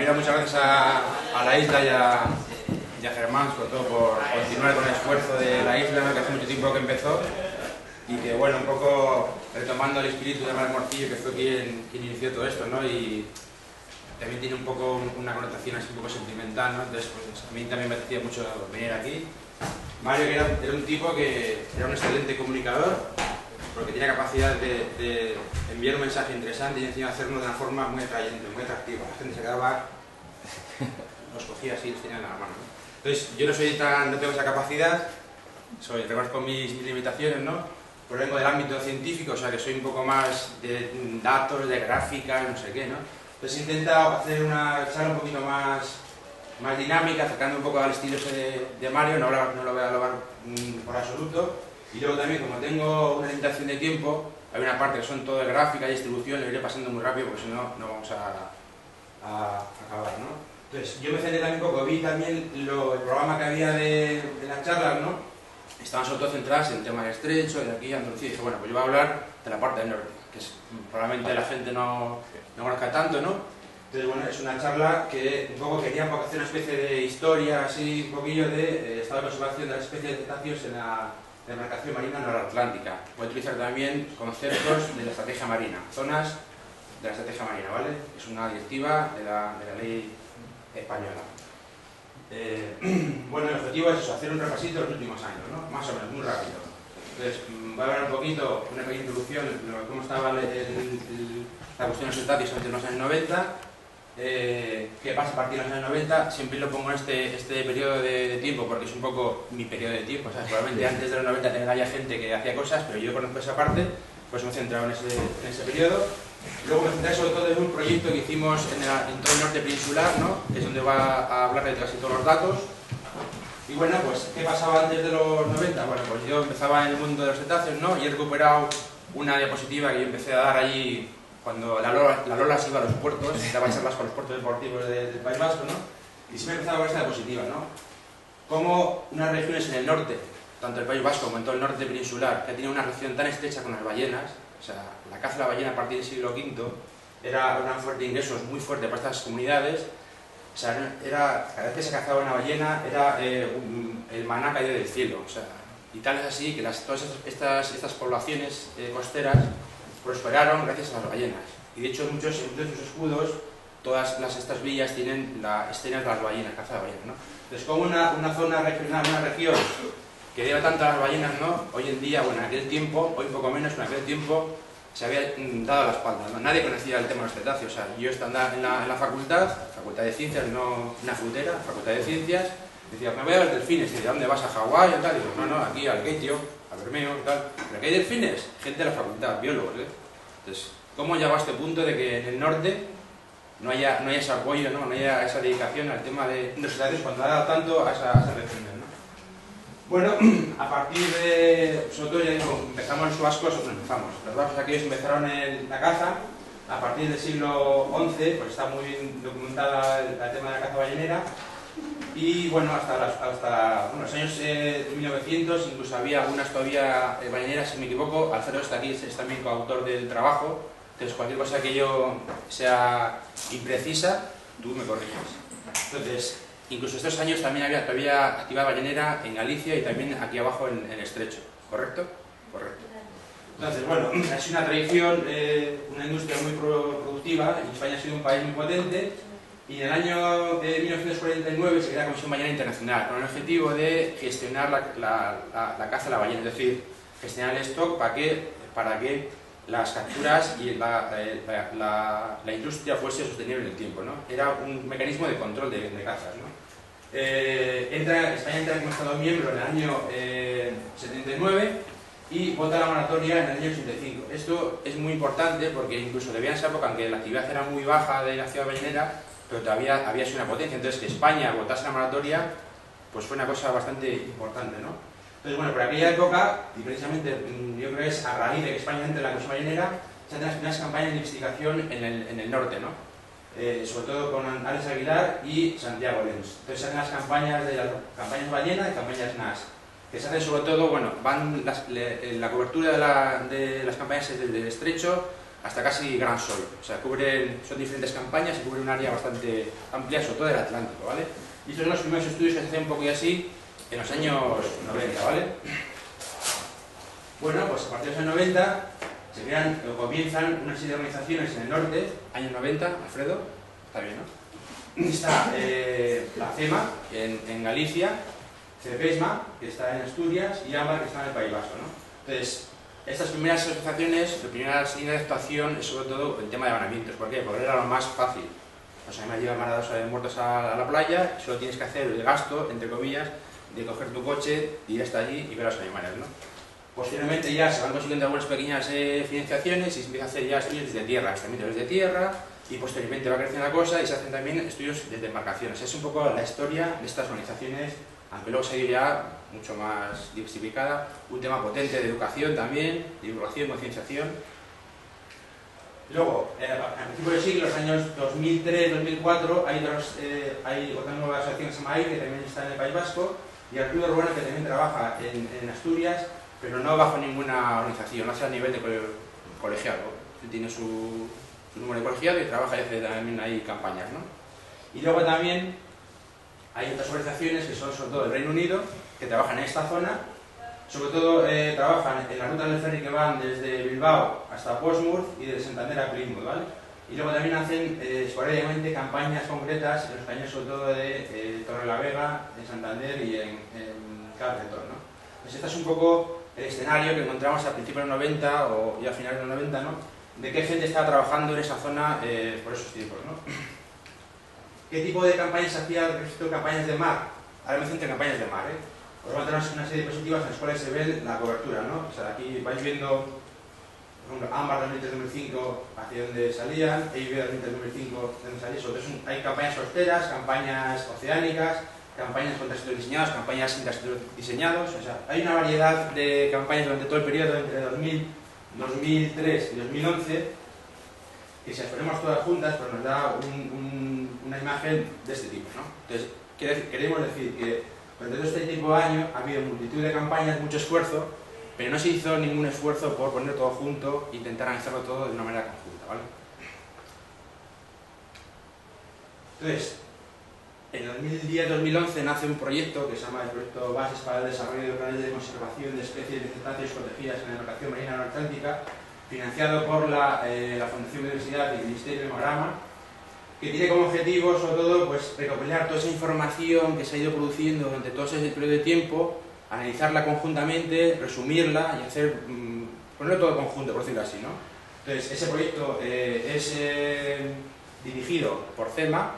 primero, muchas gracias a la isla y a Germán, sobre todo, por continuar con el esfuerzo de la isla, ¿no? Que hace mucho tiempo que empezó, y que, bueno, un poco retomando el espíritu de Mar Morcillo, que fue quien inició todo esto, ¿no? Y también tiene un poco una connotación así un poco sentimental, ¿no? Entonces, pues, a mí también me hacía mucho venir aquí. Mario era un tipo que era un excelente comunicador, porque tenía capacidad de enviar un mensaje interesante y encima hacerlo de una forma muy atrayente, muy atractiva. La gente se quedaba, los cogía así y los tenía en la mano, ¿no? Entonces, yo no tengo esa capacidad, reconozco mis limitaciones, ¿no? Pues vengo del ámbito científico, o sea que soy un poco más de datos, de gráficas, no sé qué, ¿no? Entonces he intentado hacer una charla un poquito más dinámica, acercando un poco al estilo ese de Mario, no lo voy a lograr por absoluto. Y luego también, como tengo una limitación de tiempo, hay una parte que son todo de gráfica y distribución, lo iré pasando muy rápido porque si no, no vamos a acabar, ¿no? Entonces, yo me centré también un poco, vi también el programa que había de las charlas, ¿no? Estaban sobre todo centradas en el tema del estrecho, de aquí a Andalucía, y dije, bueno, pues yo voy a hablar de la parte del norte, que probablemente la gente no conozca tanto, ¿no? Entonces, bueno, es una charla que un poco quería hacer una especie de historia, así, un poquillo de estado de conservación de las especies de cetáceos en la demarcación marina noratlántica. Voy a utilizar también conceptos de la estrategia marina, zonas de la estrategia marina, ¿vale? Es una directiva de la ley española. Bueno, el objetivo es eso, hacer un repasito de los últimos años, ¿no? Más o menos, muy rápido. Entonces, voy a hablar un poquito, una pequeña introducción de cómo estaba la cuestión de los cetáceos antes de los años 90. ¿Qué pasa a partir de los años 90? Siempre lo pongo en este periodo de tiempo porque es un poco mi periodo de tiempo, ¿sabes? Probablemente antes de los 90 tenga ya gente que hacía cosas, pero yo conozco esa parte, pues me he centrado en ese periodo. Luego me centré sobre todo en un proyecto que hicimos en todo el norte peninsular, ¿no? Que es donde va a hablar de casi todos los datos. Y bueno, pues, ¿qué pasaba antes de los 90? Bueno, pues yo empezaba en el mundo de los cetáceos, ¿no? Y he recuperado una diapositiva que yo empecé a dar allí cuando la Lola se iba a los puertos, daba charlas con los puertos deportivos del País Vasco, ¿no? Y siempre empezaba con esta diapositiva, ¿no? Como unas regiones en el norte, tanto el País Vasco como en todo el norte peninsular, que tiene una relación tan estrecha con las ballenas, o sea, la caza de la ballena a partir del siglo V era una fuente de ingresos muy fuerte para estas comunidades. O sea, cada vez que se cazaba una ballena era el maná caído del cielo, o sea, y tal es así que todas estas poblaciones costeras prosperaron gracias a las ballenas. Y de hecho en muchos de sus escudos, todas estas villas tienen escenas de las ballenas, caza de ballenas, ¿no? Entonces, como una zona regional, una región que debe tanto a las ballenas, ¿no? Hoy en día, bueno, en aquel tiempo, hoy un poco menos, pero en aquel tiempo se había dado la espalda, ¿no? Nadie conocía el tema de los cetáceos. O sea, yo estando en la facultad de ciencias, no una frutera, facultad de ciencias, decía, me voy a ver delfines. Y decía, ¿dónde vas? ¿A Hawái o tal? Y digo, no, aquí al Keitio, a Bermeo y tal. ¿Pero qué hay delfines? Gente de la facultad, biólogos, ¿eh? Entonces, ¿cómo llegó a este punto de que en el norte no haya ese apoyo, no haya esa dedicación al tema de los cetáceos cuando ha dado tanto a esas regiones, ¿no? Bueno, a partir de, sobre todo ya digo, empezamos los vascos, los vascos aquellos empezaron en la caza, a partir del siglo XI, pues está muy bien documentada el tema de la caza ballenera, y bueno, hasta los años 1900 incluso había algunas todavía balleneras, si me equivoco. Alfredo está aquí, es también coautor del trabajo, entonces cualquier cosa que yo sea imprecisa, tú me corriges. Entonces, incluso estos años también había todavía actividad ballenera en Galicia y también aquí abajo en el Estrecho, ¿correcto? Correcto. Entonces, bueno, ha sido una tradición, una industria muy productiva, y España ha sido un país muy potente, y en el año 1949 se crea la Comisión Ballenera Internacional, con el objetivo de gestionar la caza de la ballena, es decir, gestionar el stock para que las capturas y la industria fuese sostenible en el tiempo, ¿no? Era un mecanismo de control de cazas, ¿no? España entra como Estado miembro en el año 79 y vota la moratoria en el año 85. Esto es muy importante porque incluso debía en esa época, aunque la actividad era muy baja de la actividad ballenera, pero todavía había sido una potencia. Entonces, que España votase la moratoria, pues fue una cosa bastante importante, ¿no? Entonces, bueno, por aquella época, y precisamente yo creo que es a raíz de que España entre en la Comisión Ballenera, se hacen las primeras campañas de investigación en el norte, ¿no? Sobre todo con Alex Aguilar y Santiago Lenz. Entonces se hacen las campañas ballena y campañas NAS, que se hacen sobre todo, bueno, la cobertura de las campañas es desde el Estrecho hasta casi Gran Sol. O sea, son diferentes campañas y cubren un área bastante amplia, sobre todo del Atlántico, ¿vale? Y estos son los primeros estudios que se hacían un poco y así en los años 90, ¿vale? Bueno, pues a partir de los años 90 se crean o comienzan una serie de organizaciones en el norte, años 90, Alfredo, está bien, ¿no? Está la CEMA en Galicia, CEPESMA, que está en Asturias, y AMBAR, que está en el País Vasco, ¿no? Entonces, estas primeras asociaciones, la primera línea de actuación es sobre todo el tema de abanamientos. ¿Por qué? Porque era lo más fácil. Los animales llevan manadas de muertos a la playa, solo tienes que hacer el gasto, entre comillas, de coger tu coche, ir hasta allí y ver a los animales, ¿no? Posteriormente ya se van consiguiendo algunas pequeñas financiaciones y se empieza a hacer ya estudios desde tierra, avistamientos desde tierra, y posteriormente va creciendo la cosa y se hacen también estudios desde embarcaciones. Es un poco la historia de estas organizaciones, aunque luego se ha ido ya mucho más diversificada, un tema potente de educación también, divulgación, concienciación. Luego, a principios del siglo, los años 2003-2004, hay otra nueva asociación que se llama AIR, que también está en el País Vasco, y el Club de Urbana, que también trabaja en Asturias, pero no bajo ninguna organización, no hace a nivel de colegiado. Él tiene su número de colegiado y trabaja y hace también ahí campañas, ¿no? Y luego también hay otras organizaciones que son sobre todo del Reino Unido, que trabajan en esta zona, sobre todo trabajan en las rutas del ferry que van desde Bilbao hasta Portsmouth y desde Santander a Plymouth, ¿vale? Y luego también hacen esporádicamente campañas concretas en los cañones sobre todo de Torrelavega, en Santander y en Carleton, ¿no? Pues este es un poco el escenario que encontramos a principios de los 90 o ya a finales de los 90, ¿no? De qué gente estaba trabajando en esa zona por esos tiempos, ¿no? ¿Qué tipo de campañas se hacía respecto a campañas de mar? Ahora me centro en campañas de mar, ¿eh? Os voy a tener una serie de diapositivas en las cuales se ve la cobertura, ¿no? O sea, aquí vais viendo, por ejemplo, AMBAR 2003-2005 hacia donde salían, EIB 2003-2005 donde salían, sobre todo hay campañas costeras, campañas oceánicas, campañas con trastos diseñados, campañas sin trastos diseñados, o sea, hay una variedad de campañas durante todo el periodo entre 2003 y 2011 que si las ponemos todas juntas pues nos da una imagen de este tipo, ¿no? Entonces, queremos decir que durante todo este tipo de años ha habido multitud de campañas, mucho esfuerzo, pero no se hizo ningún esfuerzo por poner todo junto e intentar analizarlo todo de una manera conjunta, ¿vale? Entonces, en 2010-2011 nace un proyecto que se llama el proyecto Bases para el Desarrollo de Planes de Conservación de Especies de Cetáceos Protegidas en la Educación Marina Atlántica, financiado por la Fundación Biodiversidad y el Ministerio de Marama, que tiene como objetivo, sobre todo, pues, recopilar toda esa información que se ha ido produciendo durante todo ese periodo de tiempo, analizarla conjuntamente, resumirla y hacer, ponerlo todo conjunto, por decirlo así, ¿no? Entonces, ese proyecto es dirigido por CEMA,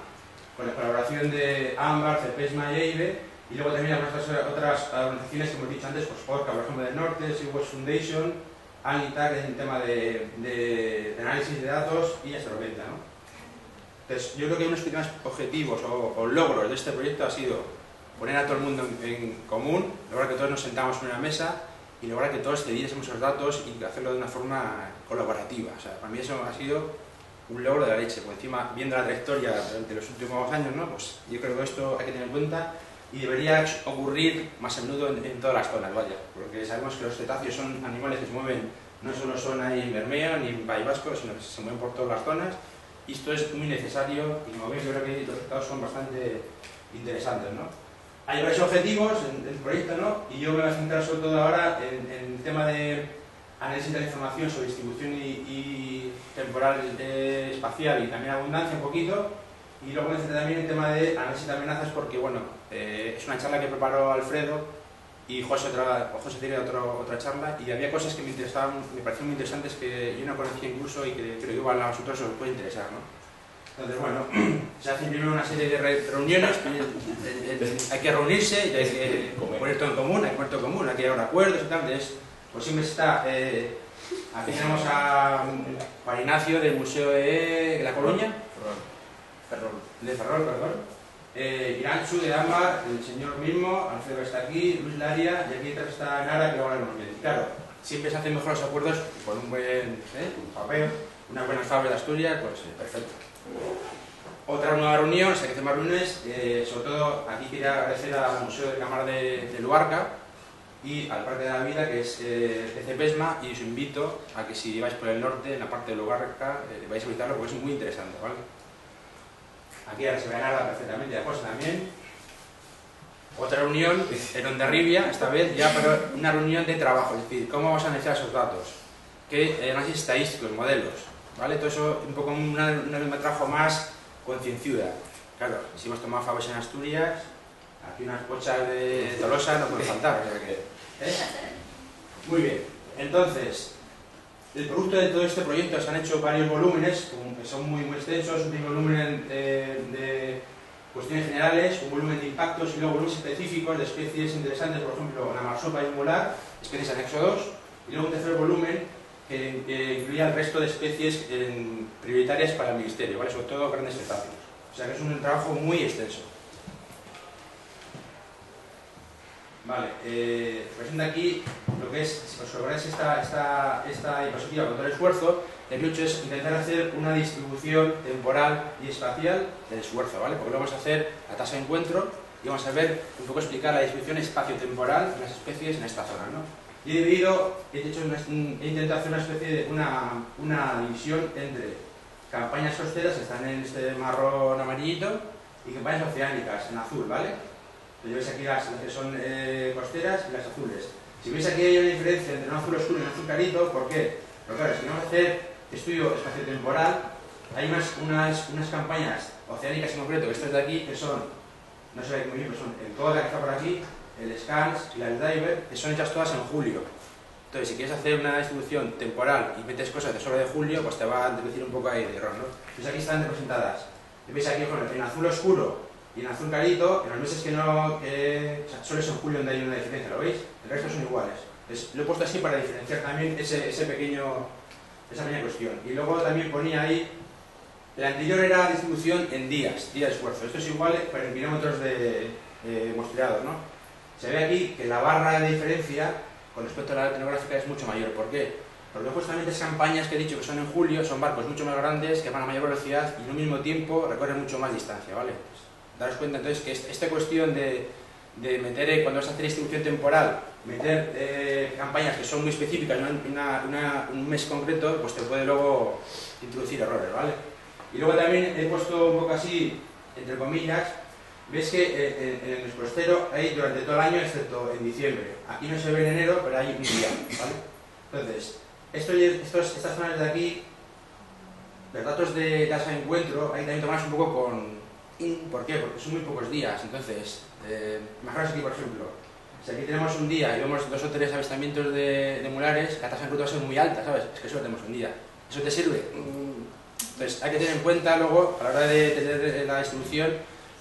con la colaboración de AMBAR, CEPESMA y EIBE, y luego también algunas otras organizaciones que hemos dicho antes, pues ORCA, por ejemplo, del Norte, SeaWatch Foundation, ANITAC en el tema de análisis de datos y Astroventa, ¿no? Entonces, yo creo que unos primeros objetivos o logros de este proyecto ha sido poner a todo el mundo en común, lograr que todos nos sentamos en una mesa y lograr que todos cediésemos esos datos y hacerlo de una forma colaborativa. O sea, para mí eso ha sido un logro de la leche, porque encima, viendo la trayectoria durante los últimos años, ¿no? Pues yo creo que esto hay que tener en cuenta y debería ocurrir más a menudo en todas las zonas, vaya, porque sabemos que los cetáceos son animales que se mueven, no solo son ahí en Bermeo ni en País Vasco, sino que se mueven por todas las zonas. Y esto es muy necesario y como veis yo creo que los resultados son bastante interesantes, ¿no? Hay varios objetivos en el proyecto, ¿no? Y yo me voy a centrar sobre todo ahora en el tema de análisis de la información sobre distribución y temporal espacial y también abundancia un poquito, y luego me centré también en el tema de análisis de amenazas porque, bueno, es una charla que preparó Alfredo y José tiene otra charla, y había cosas que me interesaban, me parecían muy interesantes que yo no conocía incluso y que creo que igual a vosotros os puede interesar, ¿no? Entonces, bueno, se hacen primero una serie de reuniones, hay que reunirse y hay que poner todo en común, hay que poner todo en común, hay que llegar a acuerdos y tal. Entonces, pues siempre está, aquí tenemos a Juan Ignacio del Museo de La Coruña, de Ferrol, perdón. Iranchu de AMBAR, el señor mismo, Alfredo está aquí, Luis Laria, y aquí detrás está Nara, que ahora nos viene. Claro, siempre se hacen mejores acuerdos con un buen papel, una buena fábrica de Asturias, pues perfecto. Otra nueva reunión, se hacen más reuniones, sobre todo aquí quería agradecer al Museo de Cámara de Luarca, y al Parque de la Vida, que es Cepesma, y os invito a que si vais por el norte, en la parte de Lugarca, vais a visitarlo porque es muy interesante, ¿vale? Aquí ahora se ve Narda perfectamente, de acuerdo también. Otra reunión en Hondarribia, esta vez ya, pero una reunión de trabajo, es decir, cómo vamos a analizar esos datos, que análisis estadísticos, modelos, ¿vale? Todo eso un poco un trabajo más concienciuda. Claro, si hemos tomado favores en Asturias, aquí unas pochas de Tolosa no pueden faltar, o sea que, Muy bien, entonces, el producto de todo este proyecto se han hecho varios volúmenes, que son muy extensos, un volumen de cuestiones generales, un volumen de impactos y luego volúmenes específicos de especies interesantes, por ejemplo, la marsopa y molar, especies anexo 2, y luego un tercer volumen que incluía el resto de especies prioritarias para el Ministerio, ¿vale? Sobre todo grandes cetáceos. O sea que es un trabajo muy extenso. Vale, presenta aquí lo que es, si os acordáis esta diapositiva con todo el esfuerzo, lo que he hecho es intentar hacer una distribución temporal y espacial del esfuerzo, ¿vale? Porque lo vamos a hacer a tasa de encuentro y vamos a ver, un poco explicar la distribución espacio-temporal de las especies en esta zona, ¿no? Y he intentado hacer una especie de una división entre campañas costeras, que están en este marrón amarillito, y campañas oceánicas, en azul, ¿vale? Veis aquí las que son costeras y las azules. Si veis aquí hay una diferencia entre un azul oscuro y un azul clarito, ¿por qué? Porque claro, si vamos a hacer estudio espaciotemporal, hay unas campañas oceánicas en concreto, que estas de aquí, que son, no se ve muy bien, pero son el CODA que está por aquí, el SCANS y el Diver, que son hechas todas en julio. Entonces, si quieres hacer una distribución temporal y metes cosas de solo de julio, pues te va a introducir un poco ahí de error, ¿no? Entonces aquí están representadas. Veis aquí, por ejemplo, en azul oscuro y en azul clarito, en los meses o sea, solo es en julio donde hay una diferencia, ¿lo veis? El resto son iguales. Entonces, lo he puesto así para diferenciar también esa pequeña cuestión. Y luego también ponía ahí, el anterior era distribución en días de esfuerzo. Esto es igual, pero en kilómetros de muestreados, ¿no? Se ve aquí que la barra de diferencia con respecto a la etnográfica es mucho mayor. ¿Por qué? Porque justamente esas campañas que he dicho que son en julio son barcos mucho más grandes, que van a mayor velocidad y en un mismo tiempo recorren mucho más distancia, ¿vale? Daros cuenta entonces que esta cuestión de meter, cuando vas a hacer distribución temporal, meter campañas que son muy específicas en un mes concreto, pues te puede luego introducir errores, ¿vale? Y luego también he puesto un poco así, entre comillas, ves que en el costero hay durante todo el año, excepto en diciembre. Aquí no se ve en enero, pero hay un día, ¿vale? Entonces, estas zonas de aquí, los datos de tasa de encuentro, hay que también tomarlos un poco con... ¿Por qué? Porque son muy pocos días. Entonces, imaginaos aquí, por ejemplo, si aquí tenemos un día y vemos 2 o 3 avistamientos de mulares, la tasa de encuentro va a ser muy alta, ¿sabes? Es que solo tenemos un día. ¿Eso te sirve? Entonces, hay que tener en cuenta luego, a la hora de tener la distribución,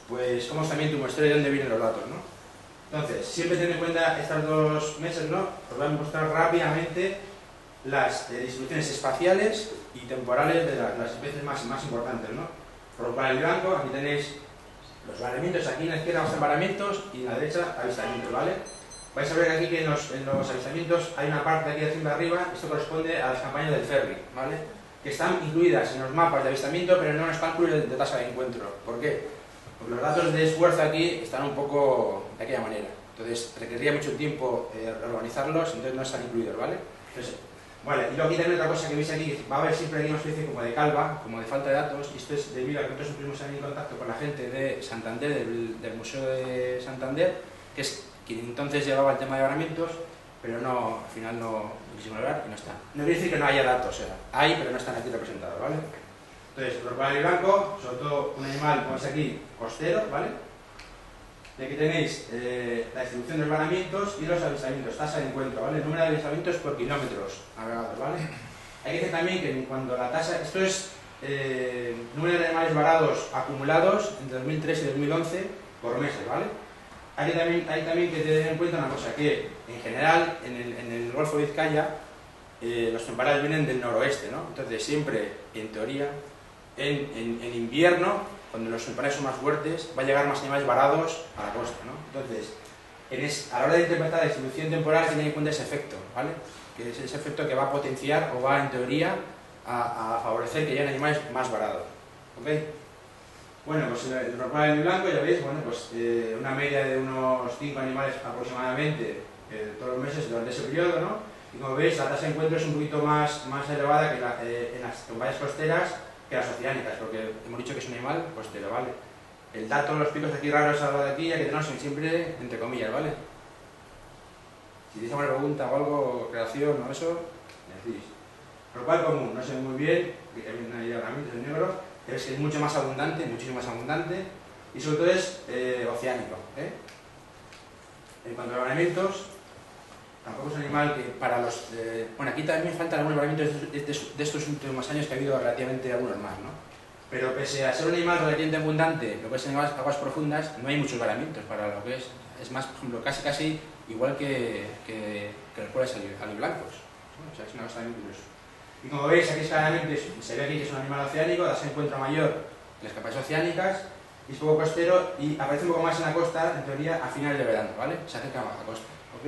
pues cómo es también tu muestreo y de dónde vienen los datos, ¿no? Entonces, siempre ten en cuenta estos 2 meses, ¿no? Os voy a mostrar rápidamente las distribuciones espaciales y temporales de las especies más importantes, ¿no? Por lo cual, el blanco, aquí tenéis los varamientos, aquí en la izquierda los varamientos y en la derecha avistamientos, ¿vale? Vais a ver aquí que en los avistamientos hay una parte aquí de arriba, esto corresponde a las campañas del ferry, ¿vale? Que están incluidas en los mapas de avistamiento, pero no en los cálculos de tasa de encuentro. ¿Por qué? Porque los datos de esfuerzo aquí están un poco de aquella manera. Entonces, requeriría mucho tiempo organizarlos, entonces no están incluidos, ¿vale? Entonces, vale, y luego aquí también otra cosa que veis aquí, que va a haber siempre aquí una especie como de calva, como de falta de datos, y esto es debido a que nosotros estuvimos en contacto con la gente de Santander, del Museo de Santander, que es quien entonces llevaba el tema de varamientos, pero no, al final no quisimos hablar y no están. No quiere decir que no haya datos, o sea, hay, pero no están aquí representados, ¿vale? Entonces, por el blanco, sobre todo un animal, como es aquí, costero, ¿vale? Y aquí tenéis la distribución de los varamientos y los avistamientos, tasa de encuentro, ¿vale? El número de avistamientos por kilómetros agregados, ¿vale? Hay que decir también que cuando la tasa, esto es número de animales varados acumulados entre 2003 y 2011 por meses, ¿vale? Hay también que tener en cuenta una cosa, que en general en el Golfo de Vizcaya los temporales vienen del noroeste, ¿no? Entonces siempre, en teoría, en invierno, cuando los temporales son más fuertes, va a llegar más animales varados a la costa, ¿no? Entonces, a la hora de interpretar la distribución temporal, tener en cuenta ese efecto, ¿vale? Que es ese efecto que va a potenciar o va, en teoría, a favorecer que lleguen animales más varados, ¿ok? Bueno, pues el blanco, ya veis, bueno, pues una media de unos 5 animales aproximadamente todos los meses durante ese periodo, ¿no? Y como veis, la tasa de encuentro es un poquito más elevada que en las vallas costeras que las oceánicas, porque hemos dicho que es un animal costero, ¿vale? El dato, los picos aquí raros a lo de aquí, ya que tenemos siempre entre comillas, ¿vale? Si tenéis alguna pregunta o algo, creación o eso, me decís. Por lo cual común, no sé muy bien, que también hay herramientas en negro, es que es mucho más abundante, muchísimo más abundante, y sobre todo es oceánico, ¿eh? En cuanto a ornamentos, tampoco es un animal que para los... bueno, aquí también faltan algunos ornamentos de estos últimos años, que ha habido relativamente algunos más, ¿no? Pero pese a ser un animal relativamente abundante, lo que es en aguas profundas, no hay muchos varamientos para lo que es más, por ejemplo, casi igual que los coles aliblancos, ¿no? O sea, es una cosa muy curiosa. Y como veis, aquí claramente se ve aquí que es un animal oceánico, da se encuentra mayor en las capas oceánicas, y es poco costero, y aparece un poco más en la costa, en teoría, a finales de verano, ¿vale? Se acerca más a la costa, ¿ok?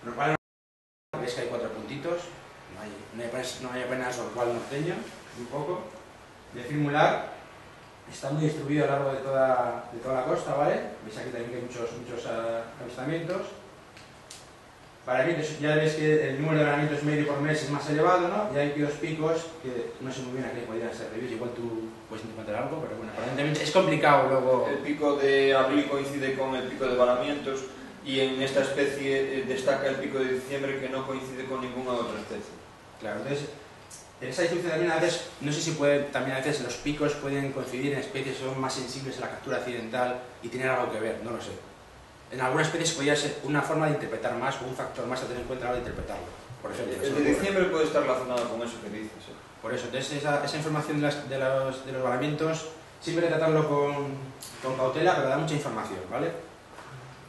Lo cual veis que hay 4 puntitos, no hay apenas orcual norteño, un poco. De firmular está muy distribuido a lo largo de toda la costa, ¿vale? Veis aquí también que hay muchos avistamientos. Varamientos, ya veis que el número de varamientos medio por mes es más elevado, ¿no? Y hay aquí 2 picos que no sé muy bien a qué podrían ser debidos, igual tú puedes encontrar algo, pero bueno, aparentemente es complicado luego... El pico de abril coincide con el pico de varamientos y en esta especie destaca el pico de diciembre, que no coincide con ninguna otra especie. Claro, entonces, en esa distribución también a veces, no sé si también a veces los picos pueden coincidir en especies que son más sensibles a la captura accidental y tienen algo que ver, no lo sé. En algunas especies podría ser una forma de interpretar más o un factor más a tener en cuenta a la hora de interpretarlo. Por ejemplo, el de diciembre puede estar relacionado con eso que dices. Por eso, entonces esa información de los varamientos siempre tratarlo con cautela, pero da mucha información, ¿vale?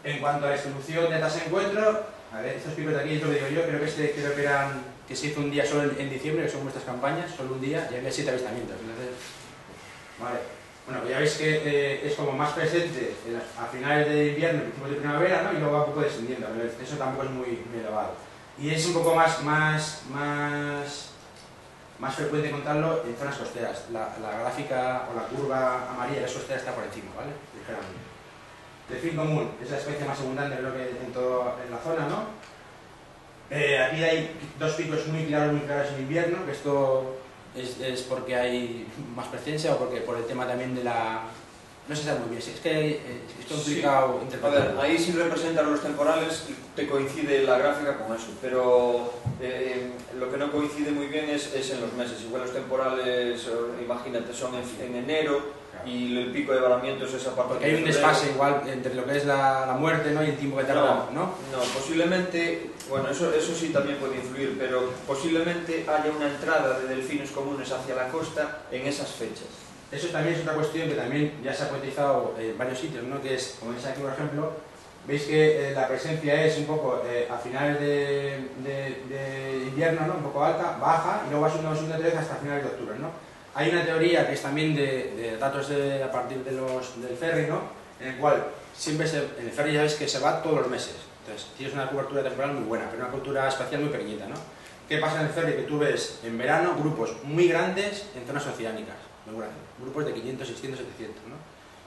En cuanto a la distribución de tasa de encuentro, a ver, estos picos de aquí, es lo que digo yo, creo que se hizo un día solo en diciembre, que son nuestras campañas, solo un día, y había 7 avistamientos. Entonces, vale. Bueno, pues ya veis que es como más presente a finales de invierno, principios de primavera, ¿no? Y luego va un poco descendiendo, pero eso tampoco es muy elevado. Y es un poco más frecuente contarlo en zonas costeras. La gráfica o la curva amarilla de costera está por encima, ¿vale? Ligeramente. Delfín común es la especie más abundante, creo que en la zona, ¿no? Aquí hay 2 picos muy claros en invierno, que esto es porque hay más presencia o porque por el tema también de la... No se sabe muy bien, es que es complicado interpretar. A ver, ahí sin representar los temporales te coincide la gráfica con eso, pero lo que no coincide muy bien es en los meses. Igual los temporales, imagínate, son en enero, claro, y el pico de varamientos es a partir de... Porque hay un desfase igual entre lo que es la muerte, ¿no? Y el tiempo que tarda, ¿no? No, posiblemente, bueno, eso sí también puede influir, pero posiblemente haya una entrada de delfines comunes hacia la costa en esas fechas. Eso también es otra cuestión que también ya se ha poetizado en varios sitios, ¿no? Que es, como veis aquí por ejemplo, veis que la presencia es un poco a finales de invierno, ¿no? Un poco alta, baja, y luego va subiendo otra vez hasta finales de octubre, ¿no? Hay una teoría que es también de datos a partir del ferry, ¿no? En el cual siempre en el ferry ya ves que se va todos los meses, entonces tienes una cobertura temporal muy buena, pero una cobertura espacial muy pequeñita, ¿no? ¿Qué pasa en el ferry? Que tú ves en verano grupos muy grandes en zonas oceánicas, muy grandes, grupos de 500, 600, 700, ¿no?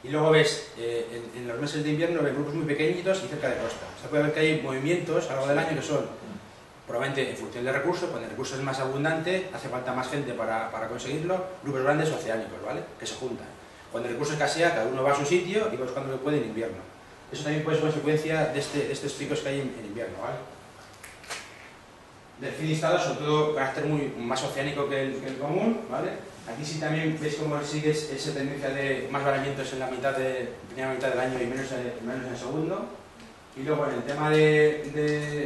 Y luego ves, en los meses de invierno, ves grupos muy pequeñitos y cerca de costa. O sea, puede ver que hay movimientos a lo largo del año que son, probablemente en función del recurso, cuando el recurso es más abundante, hace falta más gente para conseguirlo, grupos grandes oceánicos, ¿vale? Que se juntan. Cuando el recurso escasea, cada uno va a su sitio y va buscando lo que puede en invierno. Eso también puede ser consecuencia de estos picos que hay en invierno, ¿vale? Delfín listado, sobre todo carácter más oceánico que el común, ¿vale? Aquí sí también veis cómo sigue esa tendencia de más varamientos en la primera mitad del año y menos en el segundo. Y luego en el tema de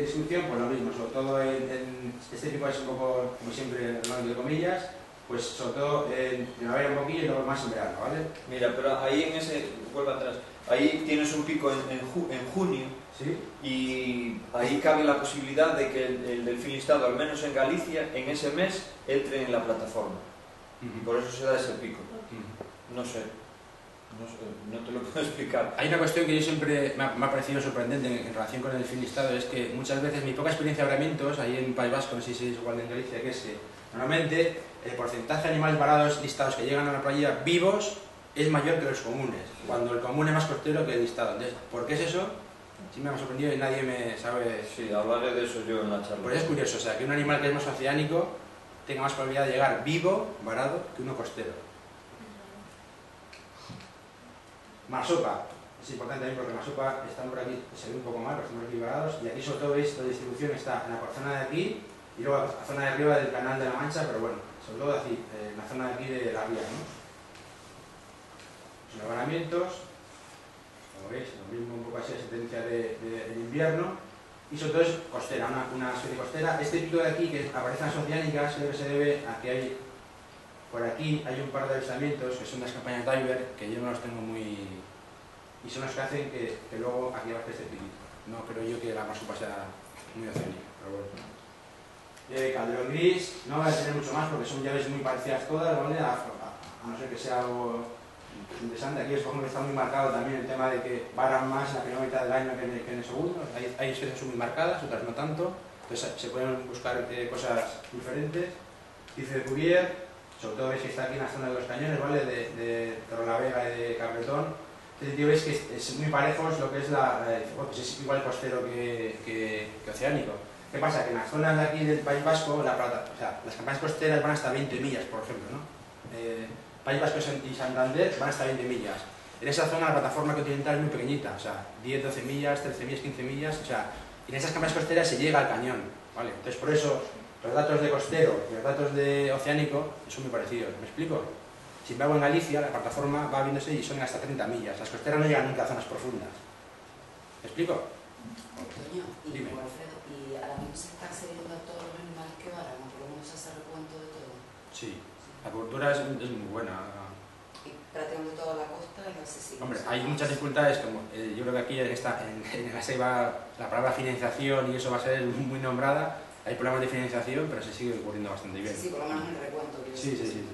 distribución, pues lo mismo, sobre todo este tipo es un poco, como siempre, entre comillas, pues sobre todo en primavera un poquillo y luego más en verano, ¿vale? Mira, pero ahí en ese, vuelvo atrás, ahí tienes un pico en junio, ¿sí? Y ahí cabe la posibilidad de que el delfín listado, al menos en Galicia, en ese mes, entre en la plataforma. Y por eso se da ese pico. No sé, no te lo puedo explicar. Hay una cuestión que yo siempre me ha parecido sorprendente en relación con el delfín listado, es que muchas veces mi poca experiencia de varamientos, ahí en País Vasco, no sé si es igual en Galicia, que es que normalmente el porcentaje de animales varados listados que llegan a la playa vivos es mayor que los comunes, cuando el común es más costero que el listado. Entonces, ¿por qué es eso? Sí me ha sorprendido y nadie me sabe... Sí, hablaré de eso yo en la charla. Pues es curioso, o sea, que un animal que es más oceánico tenga más probabilidad de llegar vivo, varado, que uno costero. Marsopa. Es importante también porque Marsopa está por aquí, se ve un poco mal, porque estamos aquí varados, y aquí sobre todo veis la distribución está en la zona de aquí y luego la zona de arriba del Canal de la Mancha, pero bueno, sobre todo aquí, en la zona de aquí de la ría, ¿no? Los enlavanamientos, como veis, lo mismo un poco así, la tendencia del invierno, y sobre todo es costera, una especie costera. Este pico de aquí que aparece en las oceánicas se debe a que hay, por aquí hay un par de avistamientos que son las campañas diver, que yo no los tengo muy... y son los que hacen que luego aquí abajo este piquito. No creo yo que la marsupa sea muy oceánica, pero bueno. Calderón gris, no voy a tener mucho más porque son llaves muy parecidas todas, ¿vale? A no ser que sea algo interesante. Aquí es como que está muy marcado también el tema de que varan más en la primera mitad del año que en el segundo. Hay especies que son muy marcadas, otras no tanto. Entonces se pueden buscar cosas diferentes. Dice Cuvier, sobre todo veis que está aquí en la zona de los cañones, ¿vale? De Torrelavega y de Capbretón. Este tío veis que es muy parejos lo que es pues es igual costero que oceánico. ¿Qué pasa? Que en las zonas de aquí del País Vasco, las campañas costeras van hasta 20 millas, por ejemplo, ¿no? País Vasco y Santander van hasta 20 millas. En esa zona la plataforma continental es muy pequeñita, o sea, 10, 12 millas, 13 millas, 15 millas, o sea, y en esas campañas costeras se llega al cañón, ¿vale? Entonces por eso los datos de costero y los datos de oceánico son muy parecidos, ¿me explico? Si me hago en Galicia, la plataforma va viéndose y son hasta 30 millas, las costeras no llegan nunca a zonas profundas. ¿Me explico? Antonio, Dime. Alfredo, ¿y ahora mismo se está accediendo a todos los animales que varan? ¿O por lo menos se hace recuento de todo? Sí, la cobertura es muy buena. Y prácticamente toda la costa es accesible. Hombre, hay muchas dificultades, como yo creo que aquí en la Seiba la palabra financiación y eso va a ser muy nombrada. Hay problemas de financiación, pero se sigue cubriendo bastante bien. Sí, por lo menos en el recuento. Sí.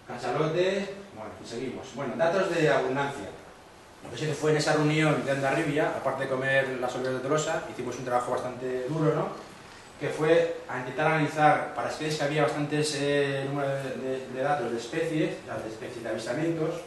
Cachalote, bueno, y seguimos. Bueno, datos de abundancia. Lo que sí que fue en esa reunión de Andarribia, aparte de comer las olivas de Tolosa, hicimos un trabajo bastante duro, ¿no? Que fue a intentar analizar, para especies que había bastantes número de datos de especies, de avistamientos,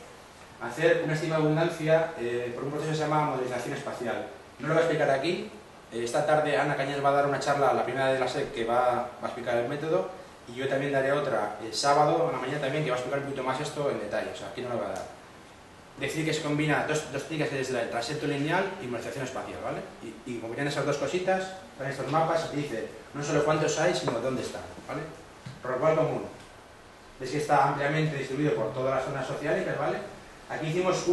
hacer una estima de abundancia por un proceso que se llama modelización espacial. No lo voy a explicar aquí. Esta tarde Ana Cañas va a dar una charla, la primera de la SEC, que va a explicar el método, y yo también daré otra el sábado a la mañana también, que va a explicar un poquito más esto en detalle, o sea, aquí no lo voy a dar. Decir que se combina dos técnicas, que es el transecto lineal y modelización espacial, ¿vale? Y combinan esas dos cositas, con estos mapas, y dice no solo cuántos hay, sino dónde están, ¿vale? Rorcual común. Veis que está ampliamente distribuido por todas las zonas sociales, ¿vale? Aquí hicimos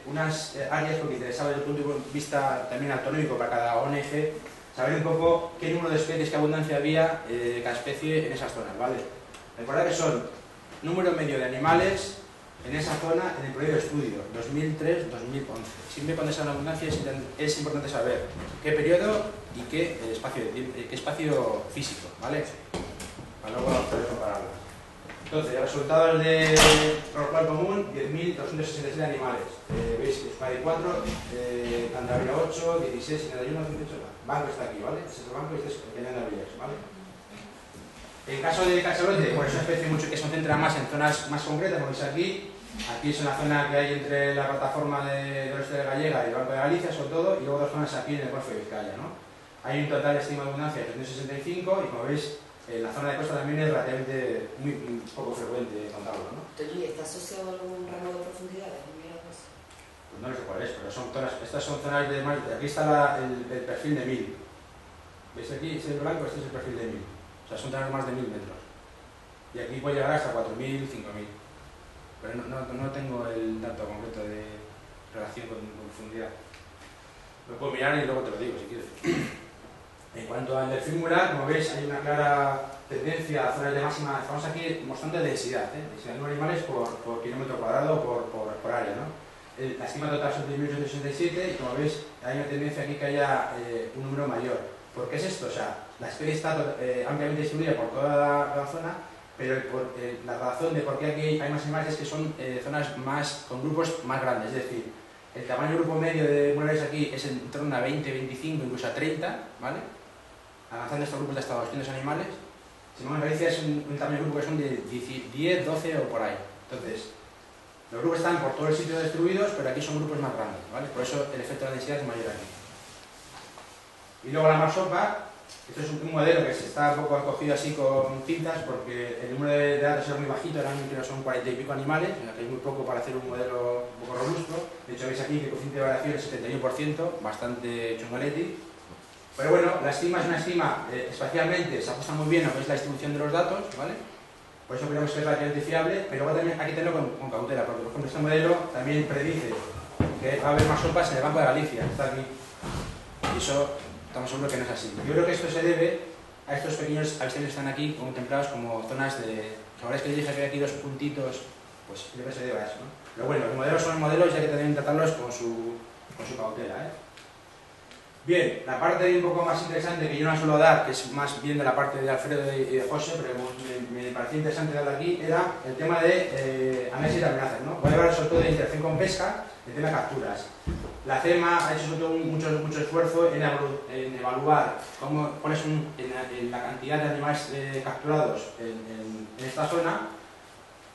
unas áreas porque interesaba desde el punto de vista también autonómico para cada ONG, saber un poco qué número de especies, qué abundancia había cada especie en esas zonas, ¿vale? Recordad que son número medio de animales en esa zona en el periodo de estudio, 2003-2011. Siempre cuando sea una abundancia es importante saber qué periodo y qué espacio físico, ¿vale? Para luego poder compararlas. Entonces, resultados de Rorcual común, 10.266 animales. Veis que Euskadi 4, Cantabria 8, 16, 71, 18. Banco está aquí, ¿vale? Este es el banco y este es el que Cantabria, ¿vale? En caso de cachalote, pues es una especie mucho que se concentra más en zonas más concretas, como veis aquí. Aquí es una zona que hay entre la plataforma del oeste de Gallega y el Banco de Galicia, sobre todo, y luego dos zonas aquí en el Golfo de Vizcaya, ¿no? Hay un total de estima de abundancia de 365 y, como veis, la zona de costa también es relativamente muy poco frecuente contarlo, ¿no? Antonio, ¿y está asociado a algún rango de profundidades? Pues no sé cuál es, pero son zonas, estas son zonas de más. Aquí está el perfil de 1000. ¿Veis aquí? Este es el blanco, este es el perfil de 1000. O sea, son zonas más de 1000 metros. Y aquí puede llegar hasta 4000, 5000. Pero no tengo el dato concreto de relación con profundidad. Lo puedo mirar y luego te lo digo si quieres. En cuanto al delfín mural, como veis, hay una clara tendencia a zonas de máxima. Estamos aquí mostrando densidad, densidad de animales por kilómetro cuadrado por área, ¿no? La estima total son 10.867 y, como veis, hay una tendencia aquí que haya un número mayor. ¿Por qué es esto? O sea, la especie está ampliamente distribuida por toda la zona, pero la razón de por qué aquí hay más animales es que son zonas con grupos más grandes, es decir, el tamaño del grupo medio de murales aquí es en torno a 20, 25, incluso a 30, ¿vale? Avanzando estos grupos de hasta 200 animales. Si no, en Galicia es un tamaño de grupo que son de 10, 12 o por ahí. Entonces, Los grupos están por todo el sitio distribuidos, pero aquí son grupos más grandes, ¿vale? Por eso el efecto de la densidad es mayor aquí. Y luego la marsopa, esto es un modelo que se está un poco cogido así con cintas porque el número de datos era muy bajito, creo que son 40 y pico animales, en la que hay muy poco para hacer un modelo un poco robusto. De hecho veis aquí que el coeficiente de variación es 71%, bastante chungaletti. Pero bueno, la estima es una estima, espacialmente se ajusta muy bien a lo que es la distribución de los datos, ¿vale? Por eso creemos que es relativamente fiable, pero luego también hay que tenerlo con cautela, porque por ejemplo este modelo también predice que va a haber más sopas en el Banco de Galicia, está aquí. Y eso estamos seguros que no es así. Yo creo que esto se debe a estos pequeños avistamientos que están aquí contemplados como zonas de... Ahora es que dije que hay aquí dos puntitos, pues creo que se debe a eso, ¿no? Pero bueno, los modelos son modelos y hay que también tratarlos con su cautela, ¿eh? Bien, la parte un poco más interesante que yo no suelo dar, que es más bien de la parte de Alfredo y de José, pero me pareció interesante darle aquí, era el tema de análisis de amenazas, ¿no? Voy a hablar sobre todo de interacción con pesca, el tema de capturas. La CEMA ha hecho sobre todo mucho esfuerzo en evaluar cuáles son en la cantidad de animales capturados en esta zona,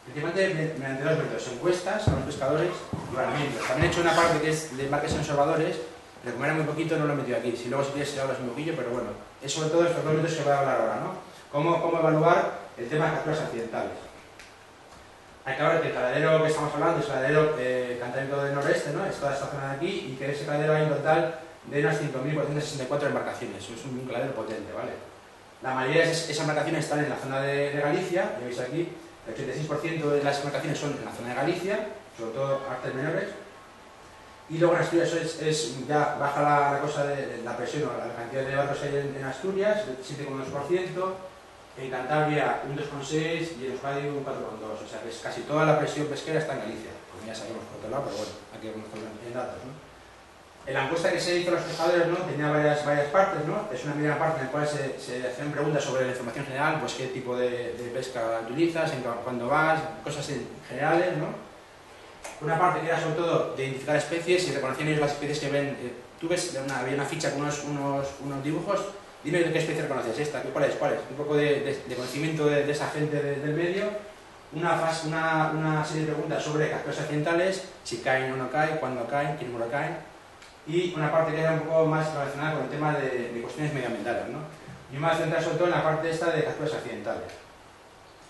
principalmente mediante dos métodos: encuestas a los pescadores y valoramientos. También he hecho una parte que es de embarques observadores, pero como era muy poquito no lo he metido aquí. Si luego si quieres hablas un poquillo, pero bueno, es sobre todo estos dos métodos que voy a hablar ahora, ¿no? Cómo evaluar el tema de capturas accidentales. Hay que ver que el caladero que estamos hablando es el caladero Cantábrico del Noreste, ¿no? Es toda esta zona de aquí, y que en ese caladero hay un total de unas 5.464 embarcaciones. Es un caladero potente, ¿vale? La mayoría de esas embarcaciones están en la zona de Galicia, ya veis aquí, el 86% de las embarcaciones son en la zona de Galicia, sobre todo artes menores. Y luego en Asturias ya baja la cosa de la presión, o la cantidad de barcos hay en Asturias, el 7,2%, en Cantabria un 2,6% y en Euskadi un 4,2%. O sea que casi toda la presión pesquera está en Galicia, como ya sabemos por otro lado, pero bueno, hay que ponerlo en datos, ¿no? En la encuesta que se hizo a los pescadores, ¿no? Tenía varias partes, ¿no? Es una primera parte en la cual se hacían preguntas sobre la información general, pues qué tipo de pesca utilizas, cuándo vas, cosas generales, ¿no? Una parte que era sobre todo de identificar especies y reconocían ellos las especies que ven. Tú ves, había una ficha con unos dibujos, dime de qué especie reconoces, esta, ¿cuál es? Un poco de conocimiento de esa gente del medio, una serie de preguntas sobre capturas accidentales, si caen o no caen, cuándo caen, qué número caen, y una parte que era un poco más relacionada con el tema de cuestiones medioambientales, ¿no? Yo me voy a centrar sobre todo en la parte esta de capturas accidentales.